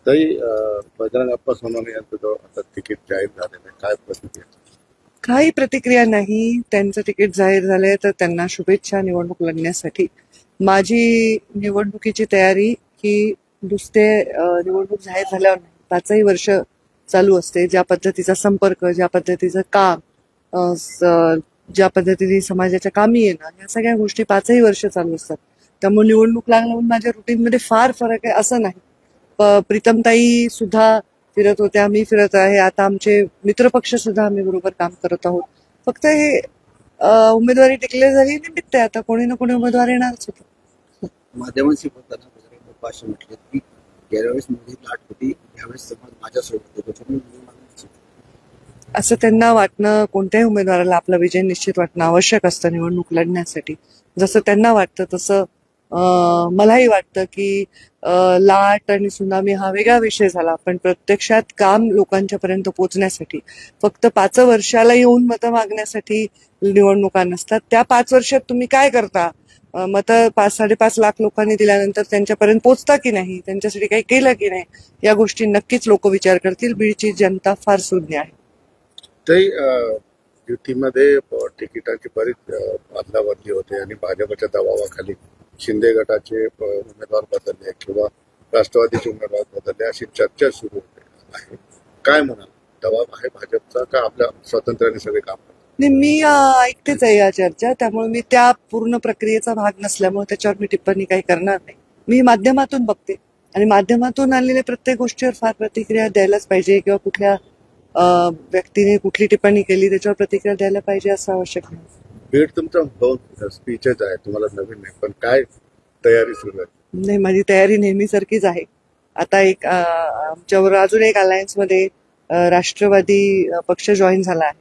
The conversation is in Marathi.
तरी बजरंग अप्पा सोनवणे यांचं जो आता तिकीट जाहीर झालेलं आहे, काय प्रतिक्रिया? काही प्रतिक्रिया नाही. त्यांचं तिकीट जाहीर झालंय तर त्यांना शुभेच्छा निवडणूक लढण्यासाठी. माझी निवडणुकीची तयारी ही नुसते निवडणूक जाहीर झाल्यावर नाही, 5ही वर्ष चालू असते. ज्या पद्धतीचा संपर्क, ज्या पद्धतीचं काम, ज्या पद्धतीने समाजाच्या कामी येणं, या सगळ्या गोष्टी 5ही वर्ष चालू असतात. त्यामुळे निवडणूक लागल्यावर माझ्या रुटीनमध्ये फार फरक आहे असं नाही. प्रीतमताई सुद्धा फिरत होत्या, मी फिरत आहे. आता आमचे मित्रपक्ष सुद्धा आम्ही बरोबर काम करत आहोत. फक्त हे उमेदवारी डिक्लेअर झाली निमित्त आहे. आता कोणी ना कोणी उमेदवार येणारच होतं. माध्यमांशी बोलताना बजरंग अप्पा असे म्हटले की गेल्या वेळेस मोदी लाट होती, यावेळेस समाज माझ्यासोबत होतो, त्याच्यामुळे मी मागण्याची. असं त्यांना वाटणं, कोणत्याही उमेदवाराला आपला विजय निश्चित वाटणं आवश्यक असतं निवडणूक लढण्यासाठी. जसं त्यांना वाटतं तसं मलाही वाटतं की लाट आणि सुनामी हा वेगळा विषय झाला, पण प्रत्यक्षात काम लोकांच्या पर्यंत पोहोचण्यासाठी फक्त 5 वर्षाला येऊन मतं मागण्यासाठी निवडणुका नसतात. त्या 5 वर्षात तुम्ही काय करता? मतं 5-5.5 लाख लोकांनी दिल्यानंतर त्यांच्यापर्यंत पोहोचता की नाही, त्यांच्यासाठी काही केलं की नाही, या गोष्टी नक्कीच लोक विचार करतील. बीडची जनता फार सुज्ञ आहे. तरी युतीमध्ये तिकिटाची बरीच अदलाबदली होते आणि भाजपच्या दबावाखाली शिंदे गटाचे उमेदवार बदलले किंवा राष्ट्रवादीचे उमेदवार बदलले अशी चर्चा सुरू होते आहे. काय म्हणाल, दबाव आहे भाजपचा का आपल्या स्वातंत्र्याने सगळे काम करतात? नाही, मी ऐकतेच आहे या चर्चा, त्यामुळे मी त्या पूर्ण प्रक्रियेचा भाग नसल्यामुळे त्याच्यावर मी टिप्पणी काही करणार नाही. मी माध्यमातून बघते आणि माध्यमातून आलेल्या प्रत्येक गोष्टीवर फार प्रतिक्रिया द्यायलाच पाहिजे किंवा कुठल्या व्यक्तीने कुठली टिप्पणी केली त्याच्यावर प्रतिक्रिया द्यायला पाहिजे असं आवश्यक नाही. बीड तुमचा 2 स्पीचेस आहे, तुम्हाला नवीन नाही, पण काय तयारी सुरू आहे? नाही, माझी तयारी नेहमीसारखीच आहे. आता एक आमच्याबरोबर अजून एक अलायन्समध्ये राष्ट्रवादी पक्ष जॉईन झाला आहे.